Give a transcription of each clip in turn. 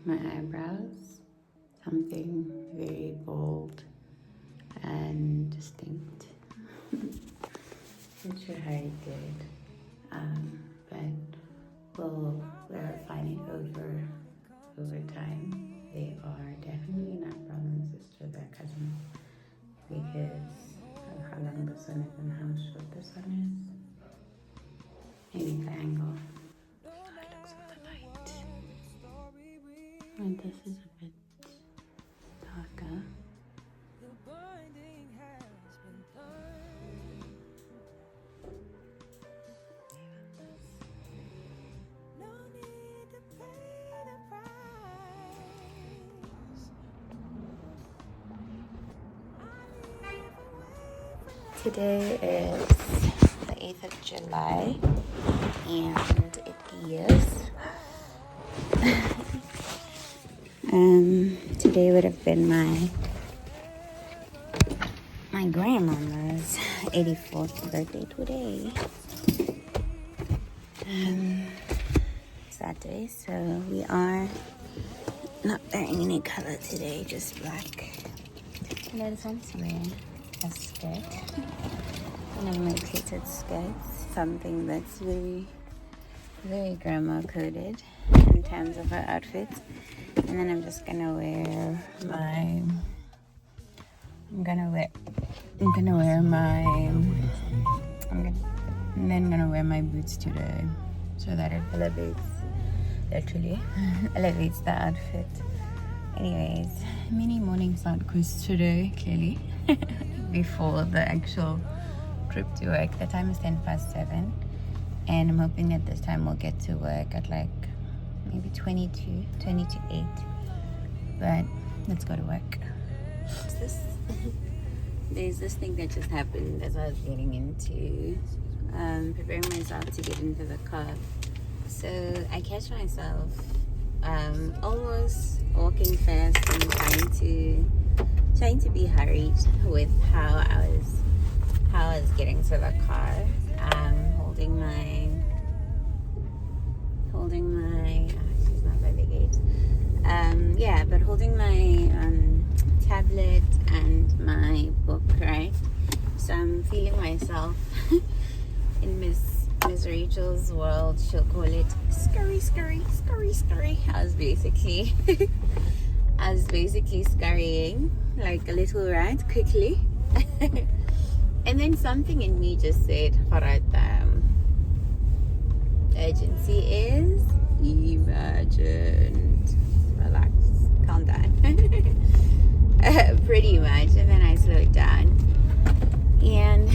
my eyebrows, something very bold and distinct, which I already did, but we'll verify it over time. They are definitely not brother and sister, they're cousins, because of how long the sun is and how short the sun is. Maybe the angle. How it looks in the light. And this is a bit darker. Today is the 8th of July, and it is today would have been my grandmama's 84th birthday today. Saturday, so we are not wearing any color today, just black. And I just want to wear a skirt, one of my pleated skirts, something that's very, very grandma coded in terms of her outfits. And then I'm just gonna wear my boots today, so that it elevates the outfit. Anyways, mini morning start quiz today, clearly, before the actual trip to work. The time is 7:10, and I'm hoping at this time we'll get to work at like maybe 20 to 8. But let's go to work. There's this thing that just happened as I was getting into preparing myself to get into the car. So I catch myself almost walking fast and trying to be hurried with how I was getting to the car. Holding my she's not by the gate. Holding my tablet and my book, right? So I'm feeling myself in Miss Rachel's world. She'll call it scurry. I was basically scurrying like a little rat quickly. And then something in me just said, urgency is imagined. Relax, calm down. Pretty much. And then I slowed down and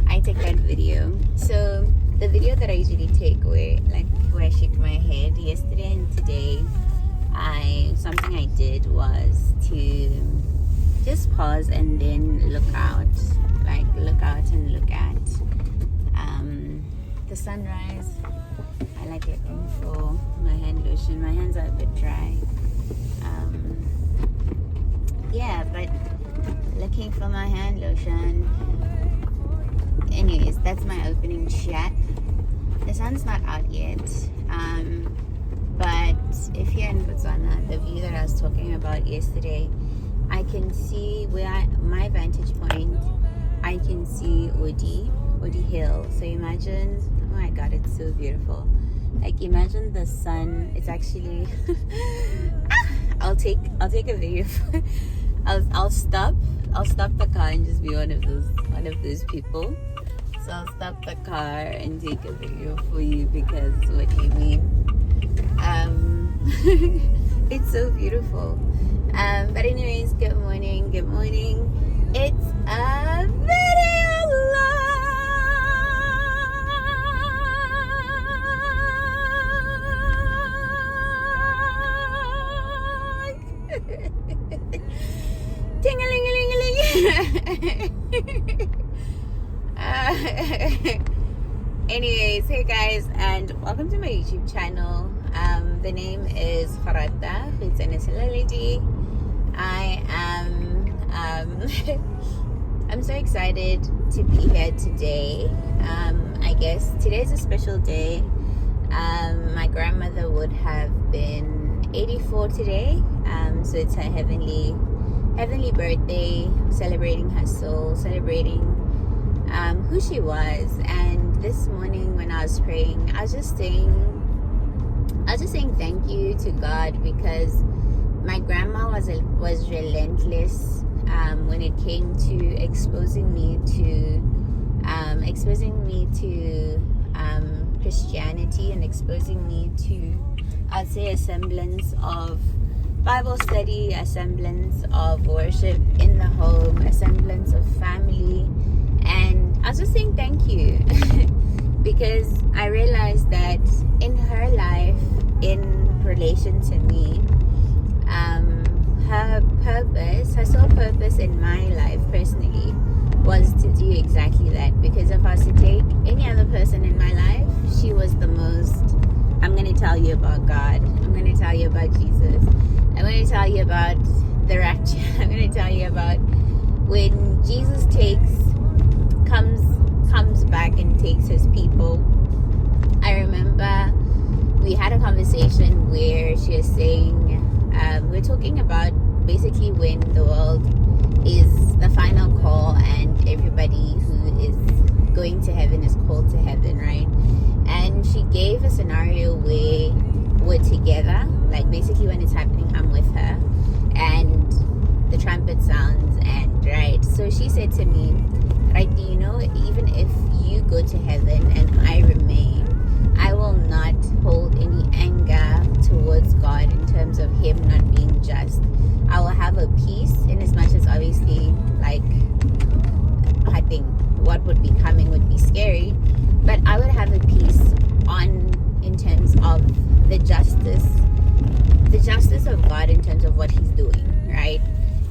I took that video. So the video that I usually take where I shake my head, yesterday and today, something I did was to just pause and then look out and look at the sunrise. I like looking for my hand lotion. My hands are a bit dry. But looking for my hand lotion. Anyways, that's my opening shot. The sun's not out yet. But if you're in Botswana, the view that I was talking about yesterday, I can see my vantage point, I can see Odi Hill. So imagine, oh my god, it's so beautiful. Like imagine the sun. It's actually I'll take a video. I'll stop the car and just be one of those people. So I'll stop the car and take a video for you, because what do you mean? It's so beautiful. But anyways, good morning. It's a video log. Ting-a-ling-a-ling-a-ling. Anyways, hey guys, and welcome to my YouTube channel. The name is Gorata.Selaledi. I am I'm so excited to be here today. I guess today's a special day. My grandmother would have been 84 today. So it's her heavenly birthday, celebrating her soul, celebrating who she was. And this morning when I was praying, I was just saying thank you to God, because my grandma was relentless when it came to exposing me to Christianity, and exposing me to, I'd say, a semblance of Bible study, a semblance of worship in the home, a semblance of family. And I was just saying thank you because I realized that in her life, in relation to me, her sole purpose in my life personally was to do exactly that. Because if I was to take any other person in my life, she was the most. I'm going to tell you about God. I'm going to tell you about Jesus. I'm going to tell you about the rapture. I'm going to tell you about when Jesus comes back and takes his people. I remember we had a conversation where she was saying, we're talking about basically when the world is the final call and everybody who is going to heaven is called to heaven, right? And she gave a scenario where we're together, like basically when it's happening, I'm with her, and the trumpet sounds, and right. So she said to me, right, you know, even if you go to heaven and I remain, I will not hold any anger towards God in terms of him not being just. I will have a peace, in as much as obviously, like, I think what would be coming would be scary, but I would have a peace in terms of the justice of God in terms of what he's doing, right?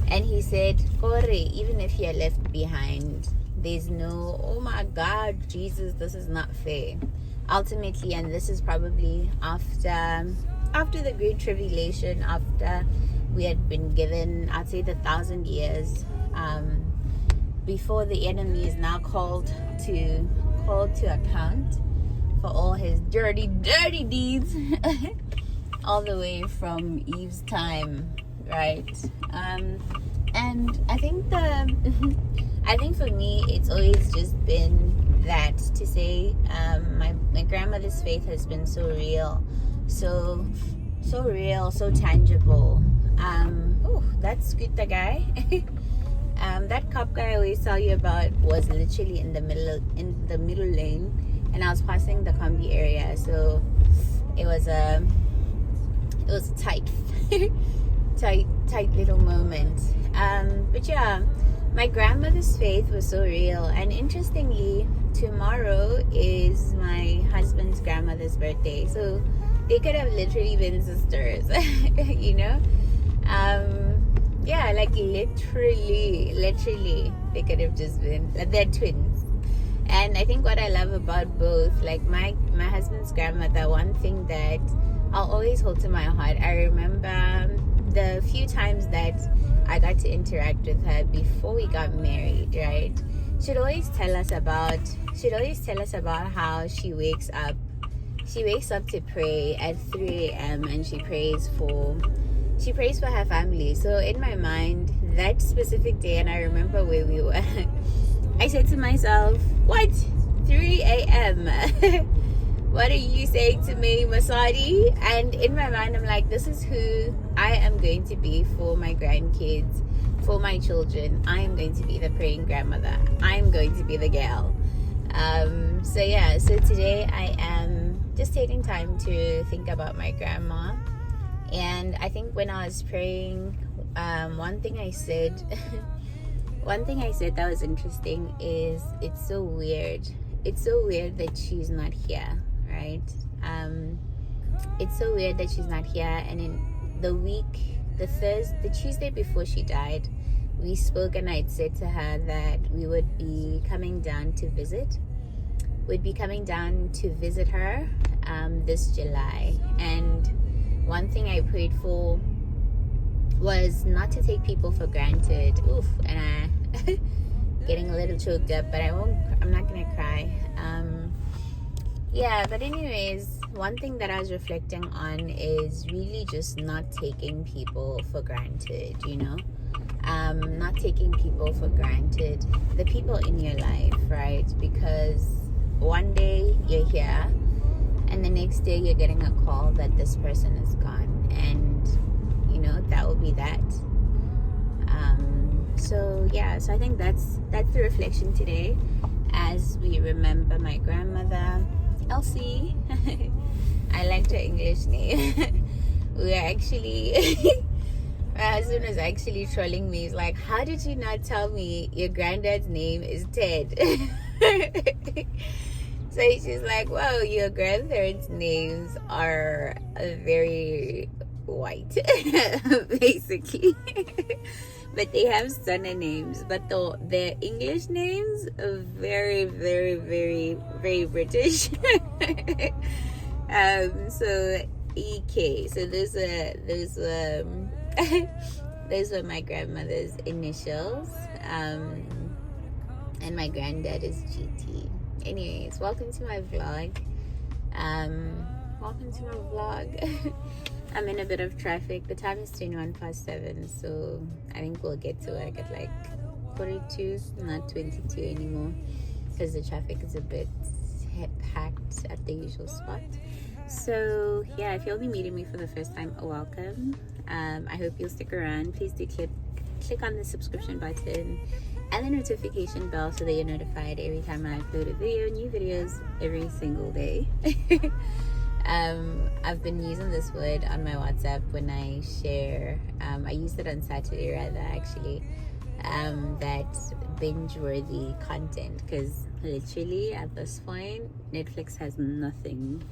And he said, Kore, even if you're left behind, there's no, oh my God, Jesus, this is not fair. Ultimately, and this is probably after the Great Tribulation, after we had been given, I'd say, the 1,000 years, before the enemy is now called to account for all his dirty deeds, all the way from Eve's time, right? And I think for me, it's always just been that, to say, my grandmother's faith has been so real, so real, so tangible. That's good, the guy. That cop guy I always tell you about was literally in the middle lane, and I was passing the combi area, so it was a tight little moment. But yeah, my grandmother's faith was so real. And interestingly, tomorrow is my husband's grandmother's birthday, so they could have literally been sisters. You know, yeah, like literally they could have just been, they're twins. And I think what I love about both, like my husband's grandmother, one thing that I'll always hold to my heart, I remember the few times that I got to interact with her before we got married, right? She'd always tell us about how she wakes up to pray at 3 a.m. and she prays for her family. So in my mind, that specific day, and I remember where we were, I said to myself, what? 3 a.m. What are you saying to me, Masadi? And in my mind, I'm like, this is who I am going to be for my grandkids, for my children. I am going to be the praying grandmother. I'm going to be the girl. So today I am just taking time to think about my grandma. And I think when I was praying, one thing I said that was interesting is, it's so weird that she's not here, right? It's so weird that she's not here. And in the Tuesday before she died, we spoke, and I'd said to her that we would be coming down to visit. We'd be coming down to visit her this July. And one thing I prayed for was not to take people for granted. Oof, and I getting a little choked up, but I'm not gonna cry. Yeah, but anyways, one thing that I was reflecting on is really just not taking people for granted, not taking people for granted, the people in your life, right? Because one day you're here and the next day you're getting a call that this person is gone, and that will be that. So I think that's the reflection today as we remember my grandmother Elsie. I liked her English name. We are actually my husband was actually trolling me. He's like, how did you not tell me your granddad's name is Ted? So she's like, well, your grandparents' names are very white, basically. But they have stunner names, but their English names are very, very, very, very British. So EK. So those were my grandmother's initials. And my granddad is GT. Anyways, welcome to my vlog. I'm in a bit of traffic. The time is 7:21, so I think we'll get to work at like 42, not 22 anymore, because the traffic is a bit packed at the usual spot. So yeah, if you're only meeting me for the first time, welcome. I hope you'll stick around. Please do click on the subscription button and the notification bell so that you're notified every time I upload a video. New videos every single day. I've been using this word on my WhatsApp when I share. I used it on Saturday rather, actually. That binge-worthy content, because literally at this point Netflix has nothing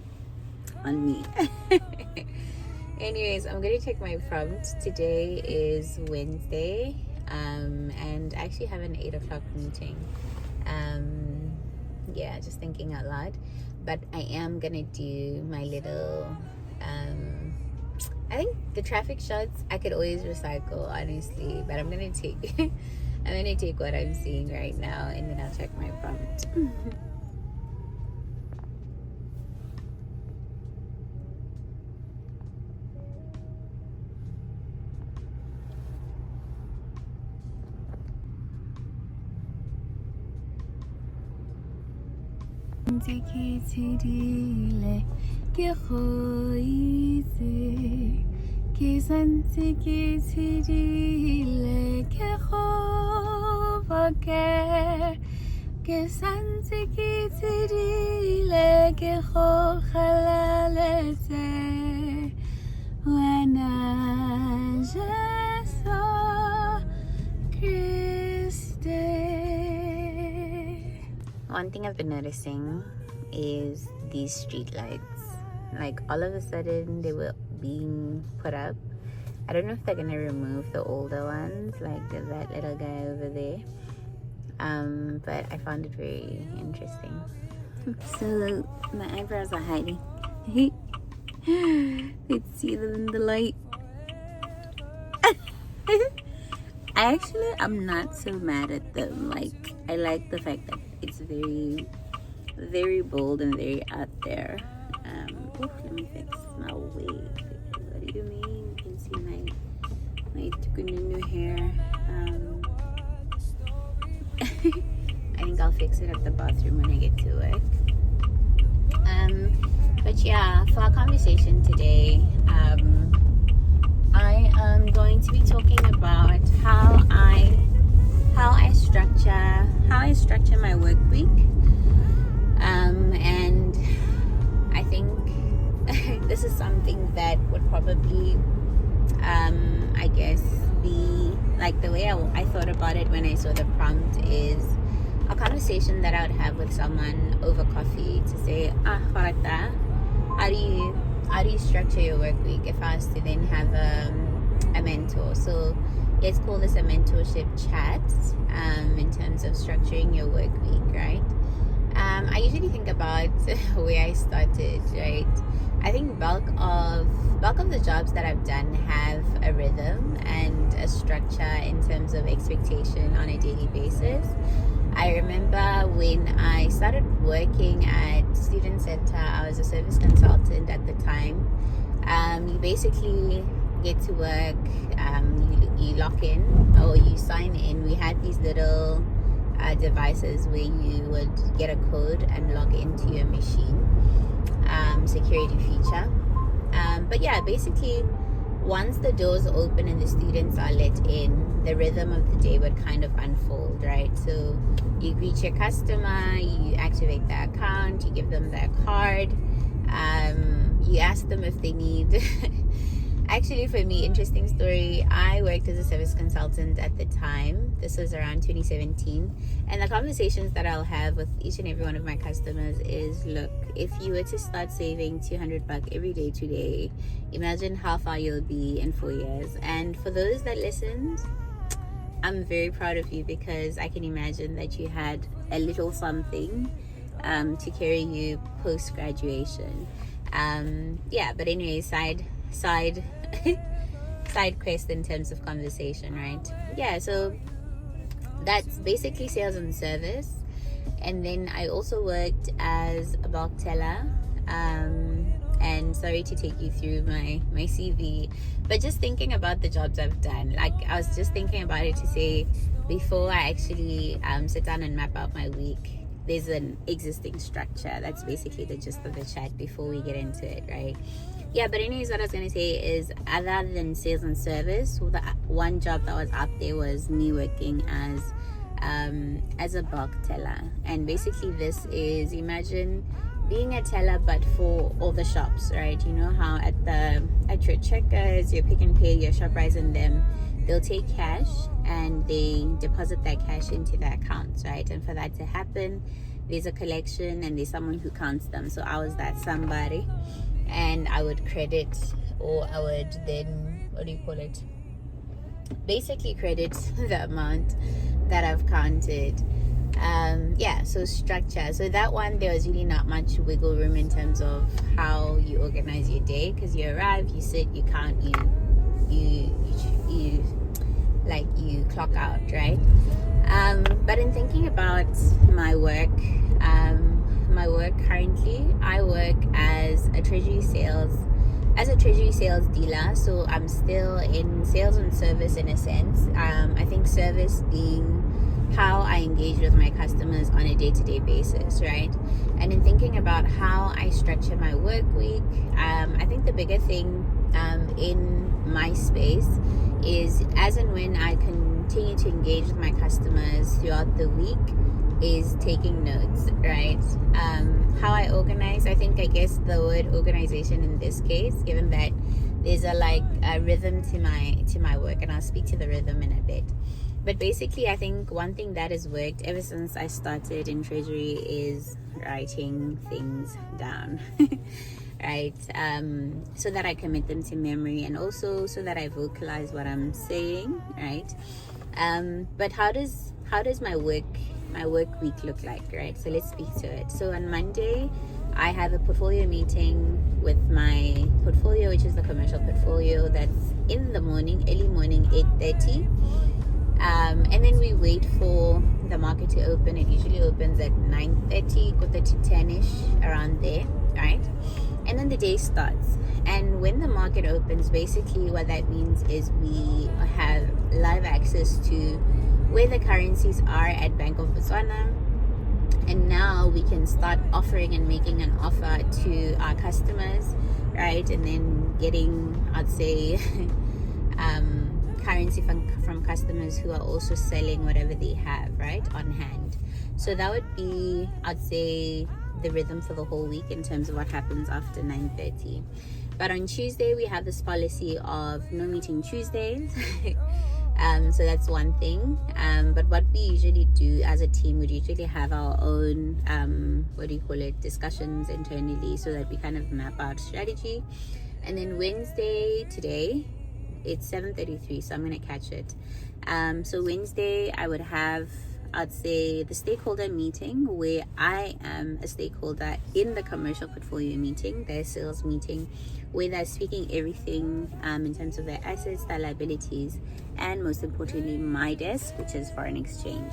on me. Anyways, I'm gonna take my prompt. Today is Wednesday, and I actually have an 8 o'clock meeting. Just thinking out loud. But I am gonna do my little I think the traffic shots I could always recycle, honestly, but I'm gonna take what I'm seeing right now, and then I'll check my prompt. One thing I've been noticing is these street lights. Like, all of a sudden they were being put up. I don't know if they're gonna remove the older ones, like that little guy over there. But I found it very interesting. So my eyebrows are hiding. Let's see them in the light. I'm not so mad at them. Like, I like the fact that it's very, very bold and very out there. Let me fix my wig. What do you mean? You can see my tukununu hair. I think I'll fix it at the bathroom when I get to work. But yeah, for our conversation today, I am going to be talking about how I structure my work week, and I think this is something that would probably I guess be like, the way I thought about it when I saw the prompt is a conversation that I would have with someone over coffee to say, Gorata, how do you structure your work week? If I was to then have a mentor, so let's call this a mentorship chat, in terms of structuring your work week, right? I usually think about where I started, right? I think bulk of the jobs that I've done have a rhythm and a structure in terms of expectation on a daily basis. I remember when I started working at student center. I was a service consultant at the time. You basically get to work, you lock in or you sign in. We had these little devices where you would get a code and log into your machine, security feature. But yeah, basically once the doors open and the students are let in, the rhythm of the day would kind of unfold, right? So you greet your customer, you activate their account, you give them their card, you ask them if they need actually, for me, interesting story, I worked as a service consultant at the time. This was around 2017, and the conversations that I'll have with each and every one of my customers is, look, if you were to start saving $200 every day today, imagine how far you'll be in 4 years. And for those that listened, I'm very proud of you, because I can imagine that you had a little something to carry you post graduation. But anyway, side quest in terms of conversation, right? Yeah, so that's basically sales and service. And then I also worked as a bulk teller, and sorry to take you through my CV, but just thinking about the jobs I've done, like I was just thinking about it to say, before I actually sit down and map out my week, there's an existing structure. That's basically the gist of the chat before we get into it, right? Yeah, but anyways, what I was going to say is, other than sales and service, the one job that was up there was me working as a bulk teller. And basically this is, imagine being a teller but for all the shops, right? You know how at your Checkers, your Pick and Pay, your ShopRite, and them, they'll take cash and they deposit that cash into their accounts, right? And for that to happen, there's a collection and there's someone who counts them. So I was that somebody, and I would credit, or I would then, basically credit the amount that I've counted. So structure. So that one, there was really not much wiggle room in terms of how you organize your day, because you arrive, you sit, you count, you clock out, right? But in thinking about my work currently, I work as a treasury sales dealer. So I'm still in sales and service in a sense. I think service being how I engage with my customers on a day-to-day basis, right? And in thinking about how I structure my work week, I think the bigger thing in my space is, as and when I continue to engage with my customers throughout the week, is taking notes, right? How I organize, I guess the word organization in this case, given that there's a rhythm to my work, and I'll speak to the rhythm in a bit. But basically, I think one thing that has worked ever since I started in treasury is writing things down. Right? So that I commit them to memory, and also so that I vocalize what I'm saying, right? But how does my work week look like, right? So let's speak to it. So on Monday, I have a portfolio meeting with my portfolio, which is the commercial portfolio. That's in the morning, early morning, 8:30. And then we wait for the market to open. It usually opens at 9:30, quarter to 10ish, around there, right? And then the day starts. And when the market opens, basically what that means is we have live access to where the currencies are at Bank of Botswana. And now we can start offering and making an offer to our customers, right? And then getting, I'd say, currency from customers who are also selling whatever they have, right, on hand. So that would be, I'd say, the rhythm for the whole week in terms of what happens after 9:30. But on Tuesday, we have this policy of no meeting Tuesdays. So that's one thing. But what we usually do as a team, we usually have our own, discussions internally, so that we kind of map out strategy. And then Wednesday, today, it's 7:33, so I'm going to catch it. So Wednesday, I would have, I'd say, the stakeholder meeting, where I am a stakeholder in the commercial portfolio meeting, their sales meeting, where they're speaking everything in terms of their assets, their liabilities, and most importantly, my desk, which is foreign exchange.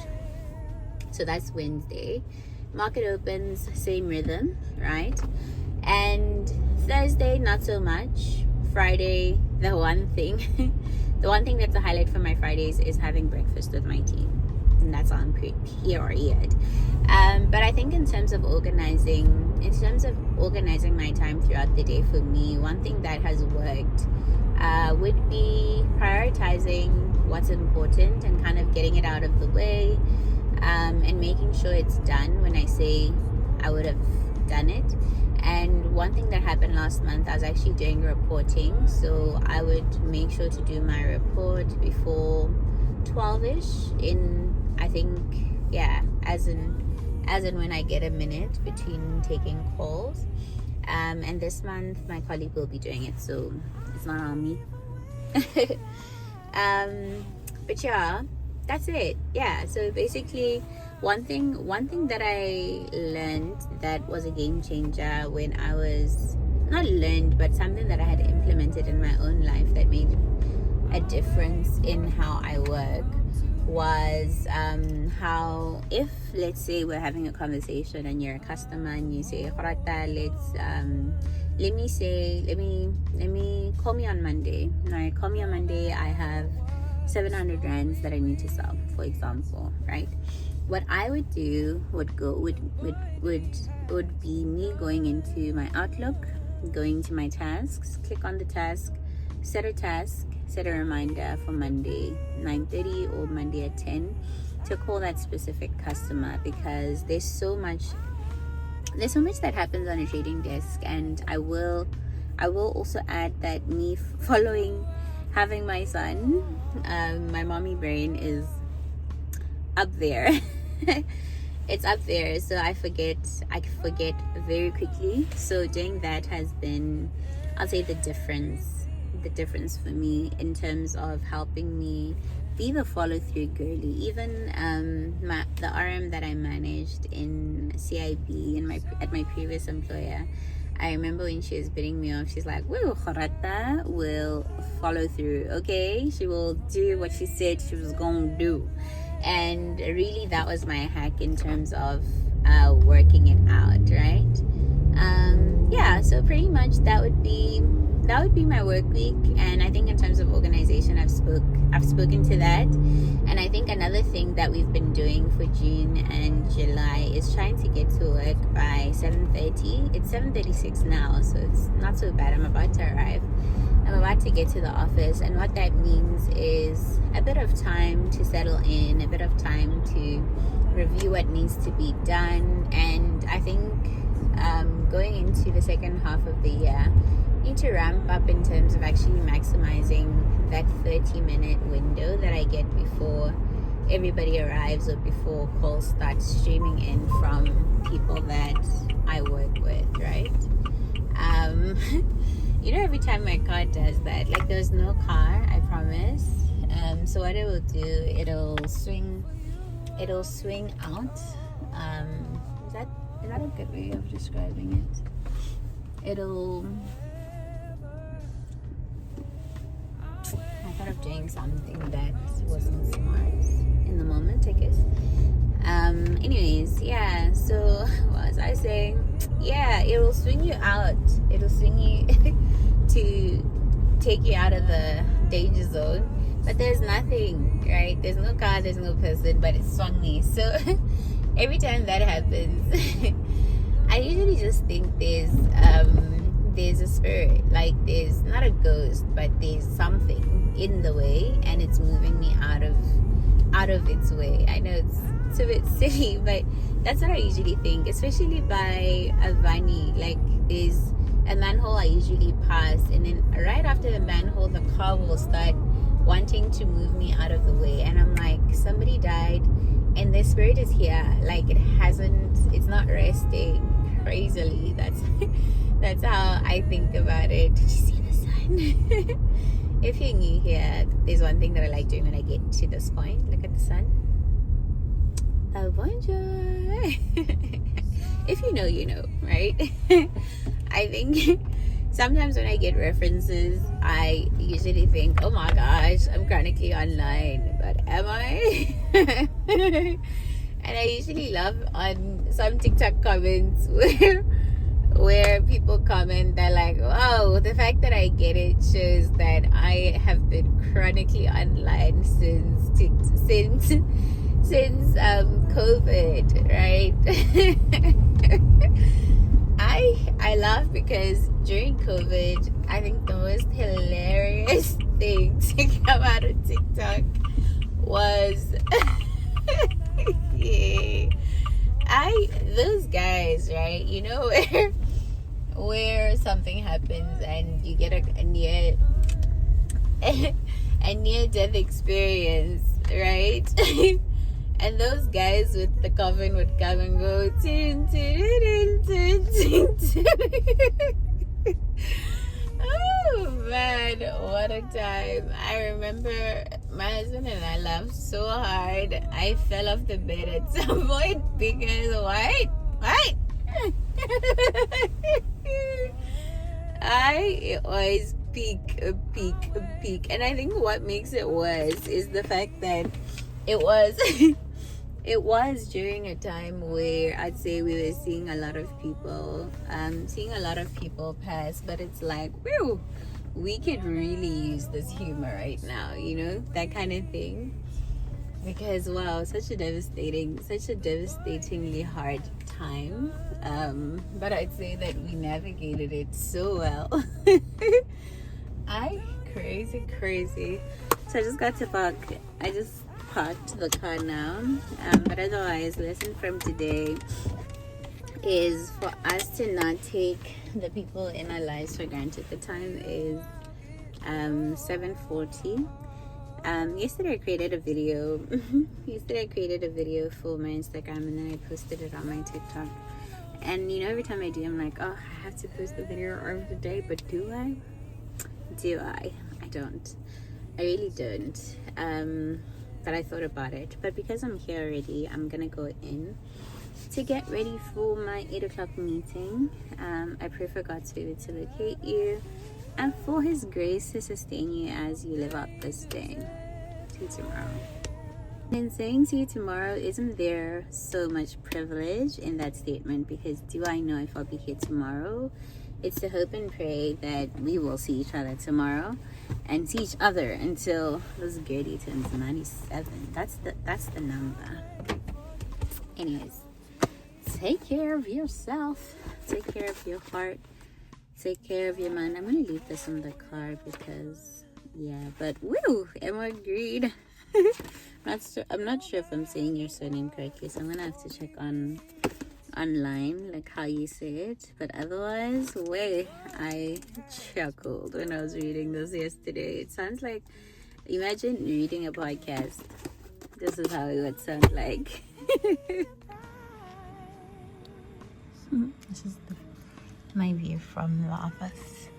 So that's Wednesday. market opens, same rhythm, right? And Thursday, not so much. Friday, the one thing the one thing that's a highlight for my Fridays is having breakfast with my team, and that's on period. But I think in terms of organizing my time throughout the day, for me, one thing that has worked would be prioritizing what's important and kind of getting it out of the way, and making sure it's done when I say I would have done it. And one thing that happened last month, I was actually doing reporting, so I would make sure to do my report before 12ish, I think, as in when I get a minute between taking calls. And this month my colleague will be doing it, so it's not on me. But yeah, that's it. Yeah, so basically one thing that I learned that was a game changer when I was not learned, but something that I had implemented in my own life that made a difference in how I work was how, if let's say we're having a conversation and you're a customer and you say, Gorata, let me call me on Monday. Right, call me on Monday. I have 700 rands that I need to sell, for example, right? What I would do would be me going into my Outlook, going to my tasks, click on the task, set a reminder for Monday 9:30 or Monday at 10 to call that specific customer, because there's so much that happens on a trading desk. And I will also add that me having my son, my mommy brain is up there. It's up there, so I forget very quickly. So doing that has been, I'll say, the difference for me in terms of helping me be the follow-through girly. Even the RM that I managed in CIB at my previous employer, I remember when she was bidding me off, she's like, "Well, Gorata will follow through, okay? She will do what she said she was going to do." And really, that was my hack in terms of working it out, right? So pretty much that would be my work week. And I think in terms of organization, I've spoken to that. And I think another thing that we've been doing for June and July is trying to get to work by 7:30. It's 7:36 now, so it's not so bad. I'm about to arrive. I'm about to get to the office, and what that means is a bit of time to settle in, a bit of time to review what needs to be done. And I think going into the second half of the year, need to ramp up in terms of actually maximizing that 30-minute window that I get before everybody arrives or before calls start streaming in from people that I work with, right? Every time my car does that, like, there's no car, I promise. So what it will do, it'll swing out. Is that a good way of describing it? I thought of doing something that wasn't smart in the moment, I guess. Anyways, yeah, so what was I saying? Yeah, it will swing you out. It'll swing you to take you out of the danger zone. But there's nothing, right? There's no car, there's no person, but it swung me. So every time that happens, I usually just think there's a spirit, like there's not a ghost, but there's something in the way, and it's moving me out of its way. I know it's a bit silly, but that's what I usually think, especially by a vani. Like, there's a manhole I usually pass, and then right after the manhole, the car will start wanting to move me out of the way, and I'm like, somebody died and the spirit is here. Like, it's not resting crazily. That's how I think about it. Did you see the sun? If you're new here, there's one thing that I like doing when I get to this point. Look at the sun. Oh, bonjour. If you know, you know, right? I think sometimes when I get references, I usually think, oh my gosh, I'm chronically online, but am I? And I usually love on some TikTok comments where people comment that like, wow, the fact that I get it shows that I have been chronically online since COVID, right? I laugh because during COVID, I think the most hilarious thing to come out of TikTok was yeah, those guys, right? You know, where something happens and you get a near a near death experience, right? And those guys with the coffin would come and go, tin, tin, tin, tin, tin, tin. Oh man, what a time. I remember my husband and I laughed so hard I fell off the bed at some point because what? It was peak. And I think what makes it worse is the fact that it was it was during a time where I'd say we were seeing a lot of people pass, but it's like, whew, we could really use this humor right now, you know, that kind of thing. Because wow, such a devastatingly hard time. But I'd say that we navigated it so well. Crazy. So I just got to park. I just parked the car now. But otherwise, lesson from today is for us to not take the people in our lives for granted. The time is 7:40. Yesterday I created a video. For my Instagram, and then I posted it on my TikTok. And you know, every time I do, I'm like, oh, I have to post the video of the day, but do I? I don't. I really don't. But I thought about it. But because I'm here already, I'm gonna go in to get ready for my 8 o'clock meeting. I pray for God's favor to locate you and for His grace to sustain you as you live out this day. See you tomorrow. In saying see you tomorrow, isn't there so much privilege in that statement? Because do I know if I'll be here tomorrow? It's to hope and pray that we will see each other tomorrow and see each other until this Gertie turns 97. That's the number. Anyways, take care of yourself. Take care of your heart. Take care of your mind. I'm gonna leave this in the car because but woo, Emma agreed. I'm not sure if I'm saying your surname correctly, so I'm gonna have to check online like how you say it. But otherwise, I chuckled when I was reading this yesterday. It sounds like, imagine reading a podcast. This is how it would sound like. This is my view from the office.